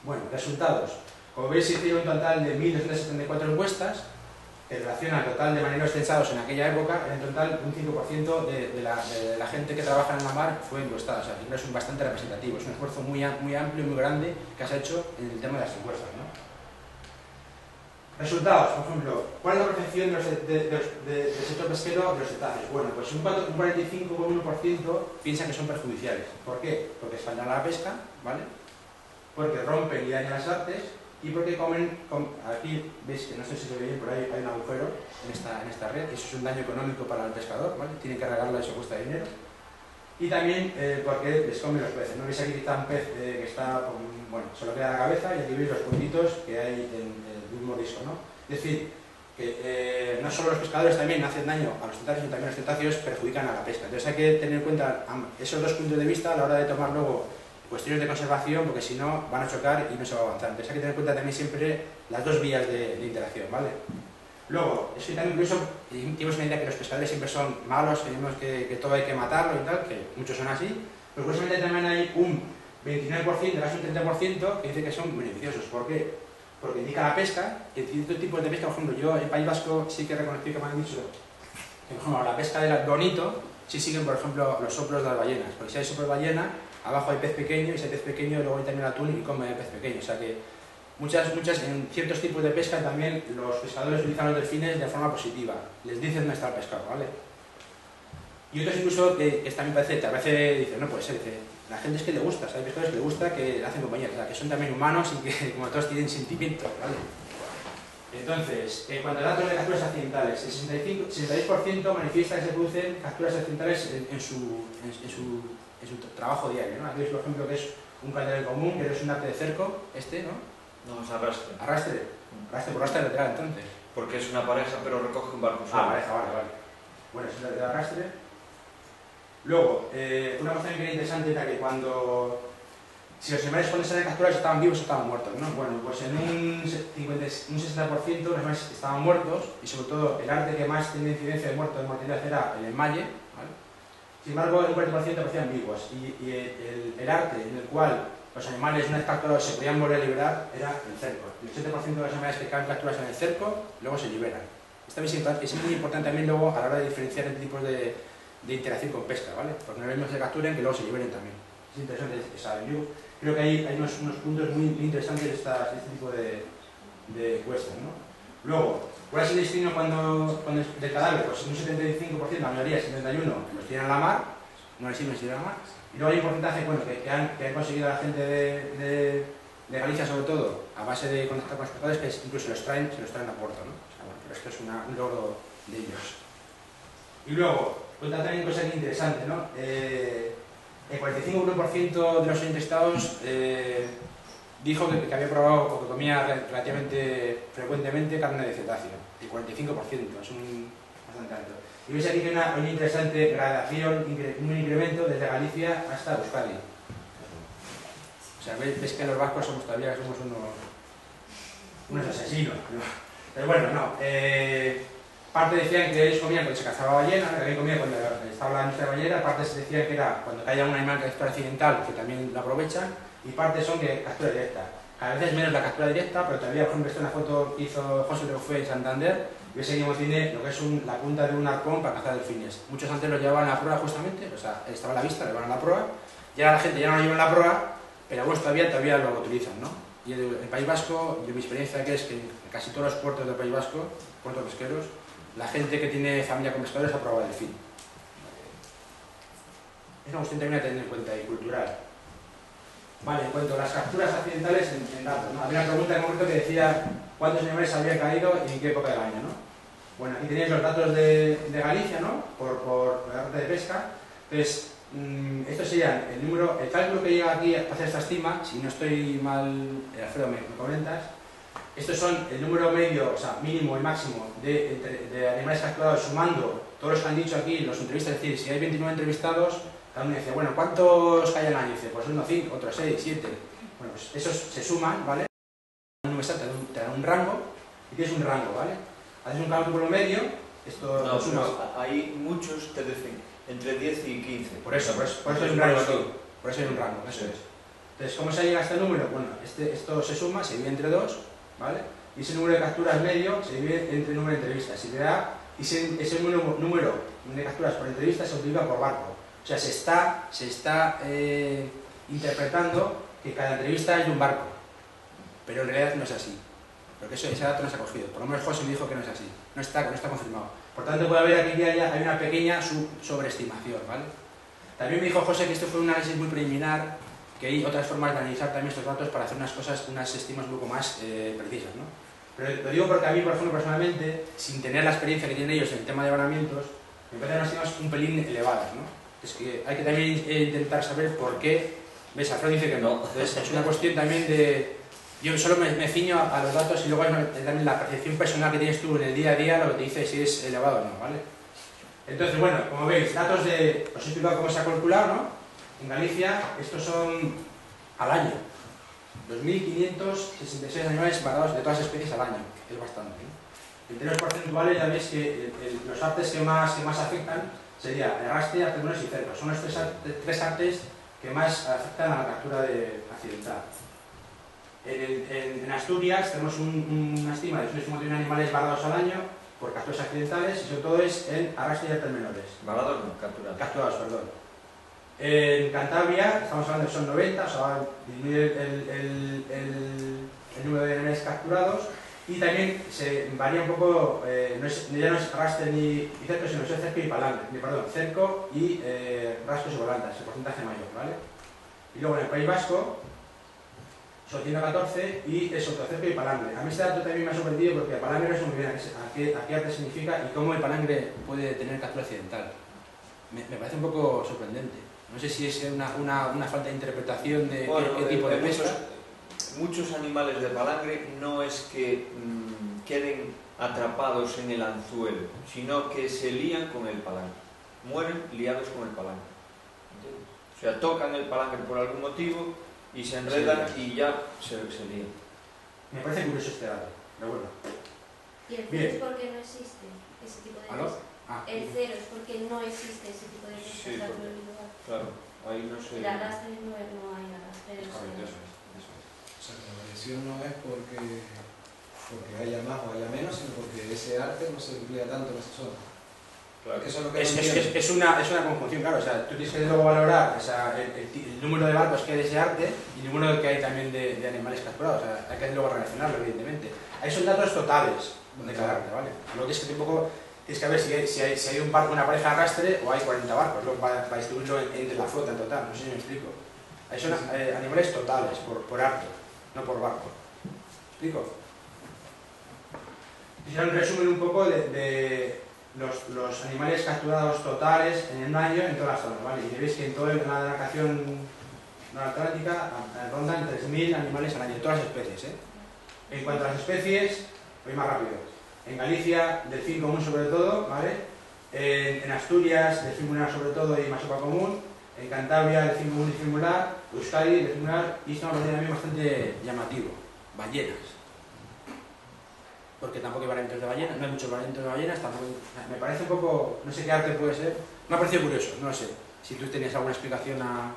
Bueno, resultados. Como veis, se hicieron un total de 1.274 encuestas que relacionan al total de marineros censados en aquella época. En total, un 5% de la gente que trabaja en la mar fue encuestada. O sea, es bastante representativo. Es un esfuerzo muy amplio y muy grande que se ha hecho en el tema de las encuestas, ¿no? Resultados, por ejemplo, ¿cuál es la percepción del sector pesquero de los cetáceos? Bueno, pues un 45,1% piensa que son perjudiciales. ¿Por qué? Porque espantan a la pesca, ¿vale? Porque rompen y dañan las artes, y porque aquí veis que no sé si se ve bien, por ahí hay un agujero en esta red, y eso es un daño económico para el pescador, ¿vale? Tienen que regarla y eso cuesta dinero. Y también porque les comen los peces, ¿no? Veis aquí que está un pez que está, bueno, solo queda la cabeza, y aquí veis los puntitos que hay en el mismo disco, ¿no? Es decir, que no solo los pescadores también hacen daño a los cetáceos, sino también los cetáceos perjudican a la pesca. Entonces hay que tener en cuenta esos dos puntos de vista a la hora de tomar luego cuestiones de conservación, porque si no van a chocar y no se va a avanzar. Entonces hay que tener en cuenta también siempre las dos vías de interacción, ¿vale? Luego, eso también incluso tenemos una idea que los pescadores siempre son malos, tenemos que todo hay que matarlo y tal, que muchos son así, pero curiosamente también hay un 29%, casi un 30% que dice que son beneficiosos. ¿Por qué? Porque indica la pesca, que ciertos tipos de pesca, por ejemplo, yo en País Vasco sí que he reconocido que me han dicho que, por ejemplo, la pesca del bonito sí siguen, por ejemplo, los soplos de las ballenas, porque si hay soplos de ballena, abajo hay pez pequeño, y ese pez pequeño luego hay también atún y come pez pequeño. O sea que en ciertos tipos de pesca también los pescadores utilizan los delfines de forma positiva. Les dicen dónde está el pescado, ¿vale? Y otros incluso que también a veces dicen, no puede ser, dice, la gente es que le gusta, o sea, hay pescadores que le gusta que le hacen compañía, o sea, que son también humanos y que como todos tienen sentimientos, ¿vale? Entonces, en cuanto a datos de capturas accidentales, el 66% manifiesta que se producen capturas accidentales en su trabajo diario, ¿no? Aquí veis, por ejemplo, que es un caladero común, que es un arte de cerco, ¿no? No, es arrastre. Arrastre. Arrastre por arrastre lateral, entonces. Porque es una pareja, pero recoge un barco solo. Pareja, vale. Bueno, es de arrastre. Luego, una cosa que era interesante era que cuando si los animales cuando salen capturados estaban vivos o estaban muertos, ¿no? Bueno, pues en un 60% los animales estaban muertos y sobre todo el arte que más tenía incidencia de muertos de mortalidad era el enmalle, ¿vale? Sin embargo, el 40% parecían vivos y el arte en el cual los animales una vez capturados se podían volver a liberar era el cerco. El 80% de los animales que quedan capturados en el cerco luego se liberan. Esto es muy importante también luego a la hora de diferenciar entre tipos de interacción con pesca, ¿vale? Porque no es lo mismo que se capturen que luego se liberen también. Es interesante saber. Yo creo que hay unos puntos muy interesantes de este tipo de cuestas, ¿no? Luego, ¿cuál es el destino del cadáver? Pues un 75%, la mayoría, 71%, los tiran a la mar, no les sirven si tiran a la mar. Y luego hay un porcentaje bueno, que han conseguido la gente de Galicia, sobre todo, a base de contactar con los pescadores, que incluso se los traen a puerto, ¿no? O sea, bueno, pero esto es un logro de ellos. Y luego, cuenta también cosas interesantes, ¿no? El 45% de los entrevistados dijo que había probado o que comía relativamente frecuentemente carne de cetáceo. El 45%, es bastante alto. Y veis aquí que hay una interesante gradación, un incremento desde Galicia hasta Euskadi. O sea, ves que los vascos somos todavía unos asesinos. Pero bueno, no. Parte decían que ellos comían cuando se cazaba ballena, que también comían cuando estaba la industria ballena, parte se decía que era cuando haya un animal que captura accidental, que también lo aprovechan, y parte son que captura directa. Cada vez es menos la captura directa, pero todavía, por ejemplo, esta es una foto que hizo José Leufé en Santander, y ves aquí tiene lo que es la punta de un arpón para cazar delfines. Muchos antes lo llevaban a la proa justamente, o sea, estaba a la vista, lo llevaban a la proa, y ahora la gente ya no lo lleva en la proa, pero algunos todavía lo utilizan, ¿no? Y el País Vasco, de mi experiencia aquí es que en casi todos los puertos del País Vasco, puertos pesqueros, la gente que tiene familia con pescadores ha probado el delfín. Es una cuestión también a tener en cuenta y cultural. Vale, en cuanto a las capturas accidentales en datos, ¿no? Había una pregunta en concreto que decía cuántos animales habían caído y en qué época del año, ¿no? Bueno, aquí tenéis los datos de Galicia, ¿no? Por la arte de pesca. Entonces, esto sería el cálculo que llega aquí para hacer esta estima, si no estoy mal, Alfredo, me comentas. Estos son el número medio, o sea, mínimo y máximo de animales capturados sumando todos los que han dicho aquí los entrevistas. Es decir, si hay 29 entrevistados, cada uno dice, bueno, ¿cuántos caen al año? Dice, pues uno 5, otro 6, 7. Bueno, pues esos se suman, ¿vale? Un número exacto te da un rango y tienes un rango, ¿vale? Haces un cálculo medio, esto no, lo sumas. Hay muchos te dicen entre 10 y 15. Por eso hay un rango aquí. Por eso hay un rango, eso es. Entonces, ¿cómo se llega a este número? Bueno, esto se suma, se divide entre 2, ¿vale? Y ese número de capturas medio se divide entre el número de entrevistas. Y ese número de capturas por entrevista se multiplica por barco. O sea, se está interpretando que cada entrevista es de un barco. Pero en realidad no es así. Porque ese dato no se ha cogido. Por lo menos José me dijo que no es así. No está confirmado. Por tanto, puede haber aquí ya hay una pequeña sobreestimación, ¿vale? También me dijo José que esto fue un análisis muy preliminar, que hay otras formas de analizar también estos datos para hacer unas estimas un poco más precisas, ¿no? Pero lo digo porque a mí, por ejemplo, personalmente, sin tener la experiencia que tienen ellos en el tema de varamientos, me parecen unas estimas un pelín elevadas, ¿no? Es que hay que también intentar saber por qué. ¿Ves? Alfredo dice que no. Entonces, es una cuestión también de... Yo solo me ciño a los datos y luego hay también la percepción personal que tienes tú en el día a día, lo que te dice si es elevado o no, ¿vale? Entonces, bueno, como veis, datos de... Os he explicado cómo se ha calculado, ¿no? En Galicia, estos son al año. 2.566 animales varados de todas las especies al año, que es bastante, ¿no? En términos porcentuales ya veis que los artes que más afectan sería el arrastre, artemones y cerco. Son los tres artes que más afectan a la captura accidental. En Asturias tenemos una estima de 251 animales varados al año por capturas accidentales y sobre todo es en arrastre y artes menores. Varados no, capturados. Capturados, perdón. En Cantabria estamos hablando que son 90, o sea, va a disminuir el número de animales capturados y también se varía un poco, ya no es arrastre ni cerco, sino es cerco y palangre, cerco y rastros y volandas, el porcentaje mayor, ¿vale? Y luego en el País Vasco son 114 y es otro cerco y palangre. A mí este dato también me ha sorprendido porque palangre no sé muy bien a qué arte significa y cómo el palangre puede tener captura accidental. Me parece un poco sorprendente. No sé si es una falta de interpretación de qué tipo de pesca. Muchos animales de palangre no es que queden atrapados en el anzuelo, sino que se lían con el palangre. Mueren liados con el palangre. ¿Entiendes? O sea, tocan el palangre por algún motivo y se enredan y ya se lían. Me parece curioso este dato, de acuerdo. ¿Y el Bien. cero es porque no existe ese tipo de ¿Aló? test? Ah, El cero es porque no existe ese tipo de test Sí, de porque- individual. Claro, ahí no se... El arrastre no hay arrastre. correcto, eso es. O sea, que la variación no es porque haya más o haya menos, sino porque ese arte no se emplea tanto en esa zona. Claro. Eso es lo que no Es entiendo. una conjunción, claro, o sea, tú tienes que luego valorar, o sea, el número de barcos que hay de ese arte y el número que hay también de animales capturados, o sea, hay que luego relacionarlo, evidentemente. Ahí son datos totales de cada arte, ¿vale? Lo que es que tampoco tienes que ver si hay un barco, una pareja de arrastre o hay 40 barcos, luego para distribuirlo entre la flota en total, no sé si me explico. Ahí son animales totales, por arte, no por barco. ¿Me explico? Quisiera un resumen un poco de los animales capturados totales en un año en todas las zonas, ¿vale? Y veis que en toda la demarcación atlántica rondan 3.000 animales al año, todas las especies, ¿eh? En cuanto a las especies, voy más rápido. En Galicia, delfín común sobre todo, ¿vale? En Asturias, delfín mular sobre todo y marsupa común. En Cantabria, delfín común y delfín mular. Euskadi, delfín mular. Y esto me parece también bastante llamativo. Ballenas. Porque tampoco hay varamientos de ballenas, no hay muchos varamientos de ballenas, tampoco, me parece un poco, no sé qué arte puede ser, me ha parecido curioso, no lo sé, si tú tenías alguna explicación a...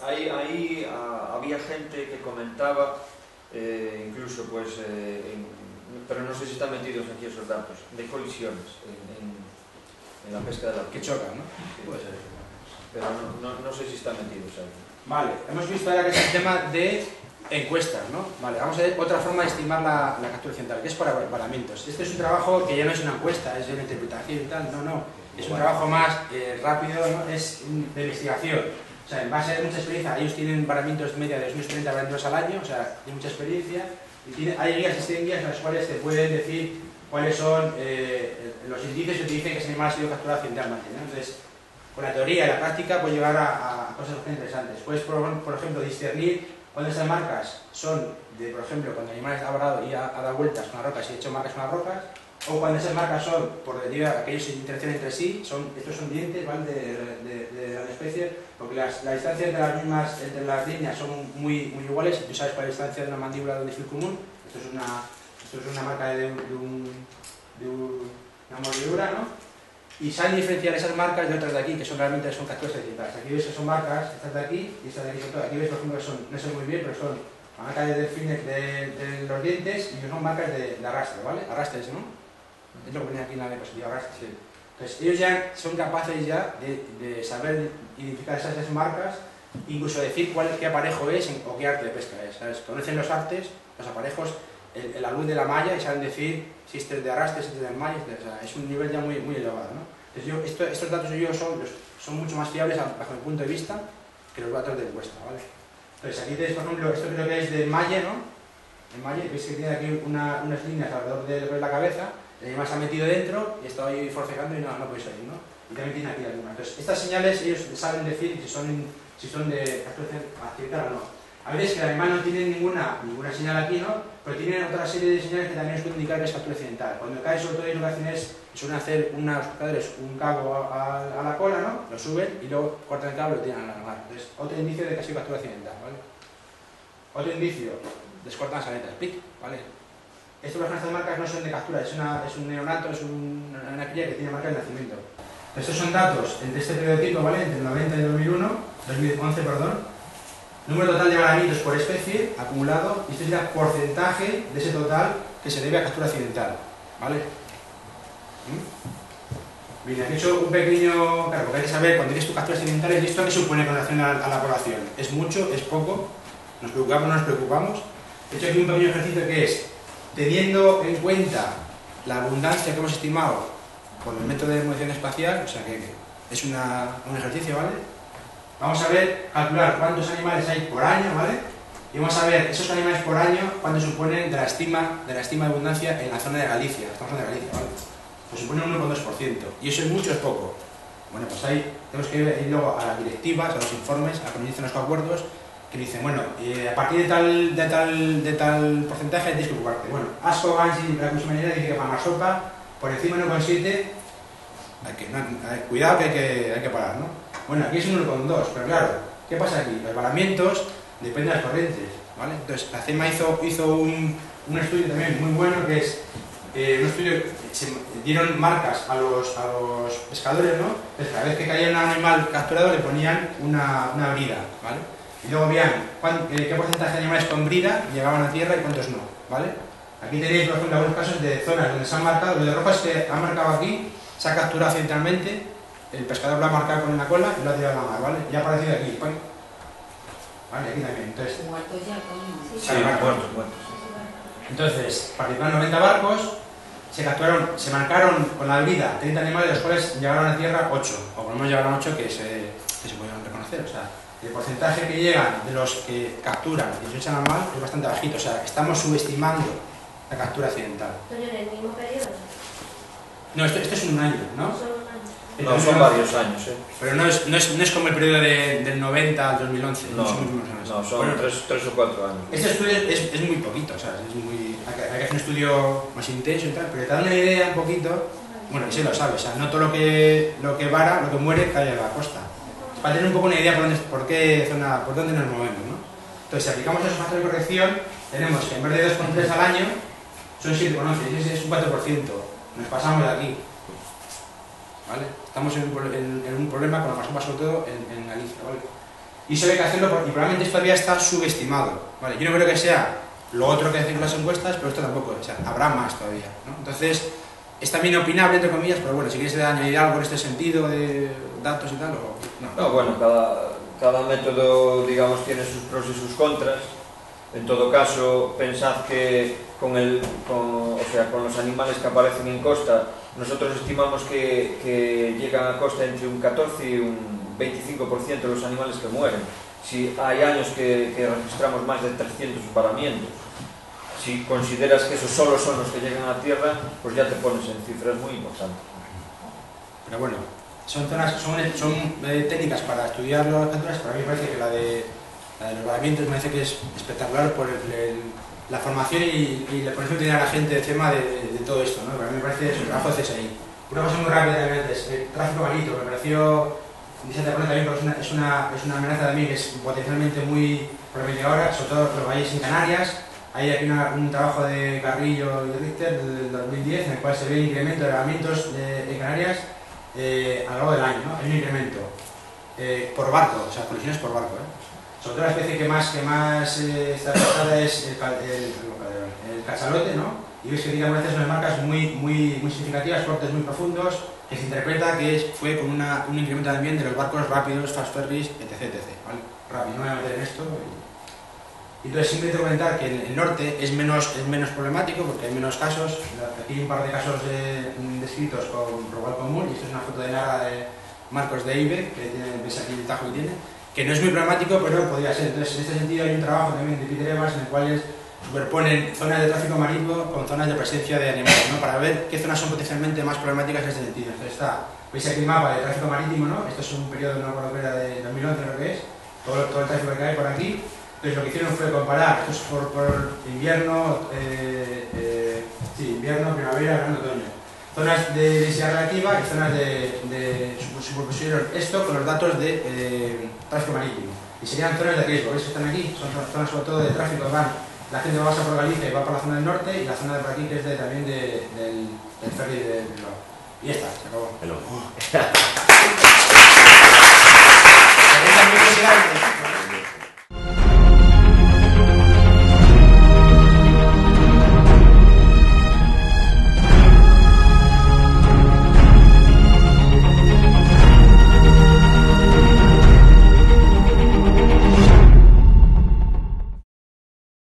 Ahí había gente que comentaba, incluso pues, pero no sé si están metidos aquí esos datos, de colisiones en la pesca de la que chocan, ¿no? Sí. Puede ser. Pero no sé si están metidos ahí. Vale, hemos visto ahora que es el tema de encuestas, ¿no? Vale, vamos a ver otra forma de estimar la captura accidental, que es por varamientos. Este es un trabajo que ya no es una encuesta, es de una interpretación y tal, no, es un trabajo más rápido, ¿no? Es de investigación. O sea, en base a mucha experiencia, ellos tienen varamientos de media de 230 varamientos al año, o sea, tienen mucha experiencia, y hay guías, existen guías en las cuales te pueden decir cuáles son los indicios que te dicen que ese animal ha sido capturado accidentalmente, ¿no? Entonces, con la teoría y la práctica puede llevar a cosas muy interesantes. Puedes, por ejemplo, discernir cuando esas marcas son de, por ejemplo, cuando el animal ha varado y ha dado vueltas con las rocas y ha hecho marcas con las rocas, o cuando esas marcas son, por debido a que ellos interaccionan entre sí, estos son dientes, ¿vale? de la especie, porque la distancia entre las líneas son muy iguales. Tú sabes cuál es la distancia de una mandíbula de un difícil común. Esto es una marca de una mordedura, ¿no? Y saben diferenciar esas marcas de otras de aquí, que realmente son capturas accidentales. Aquí ves que son marcas, estas de aquí y estas de aquí son todas. Aquí ves, por ejemplo, que son, no sé muy bien, pero son marcas de delfines de los dientes y son marcas de arrastre, ¿vale? Arrastres, ¿no? Es lo que ponía aquí en la diapositiva, arrastre. Sí. Entonces, ellos ya son capaces ya de saber identificar esas marcas, incluso decir qué aparejo es o qué arte de pesca es, ¿sabes? Conocen los artes, los aparejos, la luz de la malla y saben decir si este es de arrastre, si este es de malla, o sea, es un nivel ya muy elevado, ¿no? Entonces estos datos son mucho más fiables bajo mi punto de vista que los datos de encuesta, ¿vale? Entonces aquí tenéis, por ejemplo, esto creo que es de malla, ¿no? En malla, veis que tiene aquí unas líneas alrededor de la cabeza, el animal se ha metido dentro y está ahí forcejando y no podéis salir, ¿no? Y también tiene aquí algunas. Entonces estas señales ellos saben decir si son de accidental o no. A veces que el animal no tiene ninguna señal aquí, ¿no? Pero tiene otra serie de señales que también os pueden indicar que es captura accidental. Cuando cae, sobre todo, lo que hacen es, suelen hacer unos pescadores un cabo a la cola, ¿no? Lo suben y luego cortan el cabo y lo tiran al mar. Entonces, otro indicio de que ha sido captura accidental, ¿vale? Otro indicio, descortan las aletas, plic, ¿vale? Estas marcas no son de captura, es un neonato, es una cría que tiene marca de nacimiento. Estos son datos de este periodo de tiempo, ¿vale? Entre el 90 y 2011, perdón. Número total de varamientos por especie acumulado, y esto es el porcentaje de ese total que se debe a captura accidental, ¿vale? Bien, aquí he hecho un pequeño... Claro, porque hay que saber, cuando dices tu captura accidental, ¿esto qué supone con relación a la población? ¿Es mucho? ¿Es poco? ¿Nos preocupamos o no nos preocupamos? He hecho aquí un pequeño ejercicio que es, teniendo en cuenta la abundancia que hemos estimado por el método de medición espacial, o sea que es un ejercicio, ¿vale? Vamos a ver, calcular cuántos animales hay por año, ¿vale? Y vamos a ver esos animales por año, cuánto suponen de la estima de abundancia en la zona de Galicia. Estamos hablando de Galicia, ¿vale? Pues supone un 1,2%. ¿Y eso es mucho o es poco? Bueno, pues ahí tenemos que ir luego a las directivas, a los informes, a lo que nos dicen los acuerdos, que dicen, bueno, a partir de tal porcentaje tienes que preocuparte. Bueno, ASCO, Gansi, la Cruz Humanidad dice que para Marsopa, por encima de 1,7, cuidado que hay que parar, ¿no? Bueno, aquí es un 1,2, pero claro, ¿Qué pasa aquí? Los varamientos dependen de las corrientes, ¿vale? Entonces, la CEMA hizo un estudio también muy bueno, que es un estudio que se dieron marcas a los pescadores, ¿no? Entonces, cada vez que caía un animal capturado le ponían una brida, ¿vale? Y luego veían qué porcentaje de animales con brida llegaban a tierra y cuántos no, ¿vale? Aquí tenéis, por ejemplo, algunos casos de zonas donde se han marcado, lo de rojo es que han marcado aquí, se ha capturado accidentalmente, el pescador lo ha marcado con la cola y lo ha tirado a la mar, ¿vale? Y ha aparecido aquí, ¡pum! Vale, aquí también, entonces... Muerto ya, coño. Sí, muertos. Entonces, participaron 90 barcos, se marcaron con la brida 30 animales, de los cuales llegaron a tierra 8, o por lo menos llegaron 8 que se pudieron reconocer, o sea, el porcentaje que llegan de los que capturan y se echan al mar es bastante bajito, o sea, estamos subestimando la captura accidental. Pero en el mismo periodo. No, esto es un año, ¿no? Solo un año. No, son varios años, Pero no es como el periodo del 90 al 2011. No, son muchos años. no, son Bueno, 3 o 4 años. este estudio es muy poquito, o sea, hay que hacer un estudio más intenso y tal, pero te da una idea un poquito, bueno, y se lo sabe, o sea, no todo lo que vara, lo que muere, cae a la costa. Para tener un poco una idea por dónde nos movemos, ¿no? Entonces, si aplicamos esos factores de corrección, tenemos que en vez de 2,3 al año, son 7,11, ese es un 4%. Nos pasamos de aquí. ¿Vale? Estamos en un problema con la marsopa, sobre todo en Galicia, ¿vale? Y eso hay que hacerlo, y probablemente esto todavía está subestimado, ¿vale? Yo no creo que sea lo otro que hacen las encuestas, pero esto tampoco, o sea, habrá más todavía, ¿no? Entonces, es también opinable, entre comillas, pero bueno, si quieres añadir algo en este sentido de datos y tal, o no. No, bueno, cada método, digamos, tiene sus pros y sus contras. En todo caso, pensad que con los animales que aparecen en costa, nosotros estimamos que llegan a costa entre un 14 y un 25% de los animales que mueren. Si hay años que registramos más de 300 varamientos. Si consideras que esos solo son los que llegan a tierra, pues ya te pones en cifras muy importantes. Pero bueno, son técnicas para estudiar las capturas, pero a mí me parece que la de los varamientos me parece que es espectacular por la formación y la conexión que tiene la gente de CEMA de todo esto, ¿no? Para mí me parece un trabajo de CSI. Una cosa muy rápida también antes, el tráfico marítimo, me pareció interesante también porque es una amenaza también que es potencialmente muy problemática ahora, sobre todo los valles en Canarias. Hay aquí un trabajo de Carrillo y de Richter del 2010 en el cual se ve el incremento de varamientos en Canarias a lo largo del año, ¿no? Hay un incremento por barco, o sea, colisiones por barco, ¿eh? Sobre todo la especie que más está afectada es el cachalote, ¿no? Y veis que tiene algunas veces unas marcas muy significativas, cortes muy profundos, que se interpreta que fue con un incremento también de los barcos rápidos, fast ferries, etc. ¿Vale? Rápido, no me voy a meter en esto. Y entonces simplemente comentar que el norte es menos problemático porque hay menos casos. Aquí hay un par de casos descritos con Rogal común, y esto es una foto de Lara de Marcos de Ibe, que ves aquí el tajo que tiene, que no es muy problemático, pero podría ser. Entonces, en este sentido hay un trabajo también de Peter Evans en el cual superponen zonas de tráfico marítimo con zonas de presencia de animales, ¿no? Para ver qué zonas son potencialmente más problemáticas en este sentido. Entonces veis aquí el mapa de tráfico marítimo, ¿no? Esto es un periodo, no recuerdo que era de 2011, creo que es, todo el tráfico que hay por aquí. Entonces lo que hicieron fue comparar, esto es por invierno, invierno, primavera, verano, otoño. Zonas de densidad relativa y zonas superpusieron esto con los datos de tráfico marítimo. Y serían zonas de riesgo, ¿veis que están aquí? Son zonas sobre todo de tráfico, la gente va por Galicia y va por la zona del norte, y la zona de por aquí que es también del ferry de Bilbao. Y ya está, se acabó.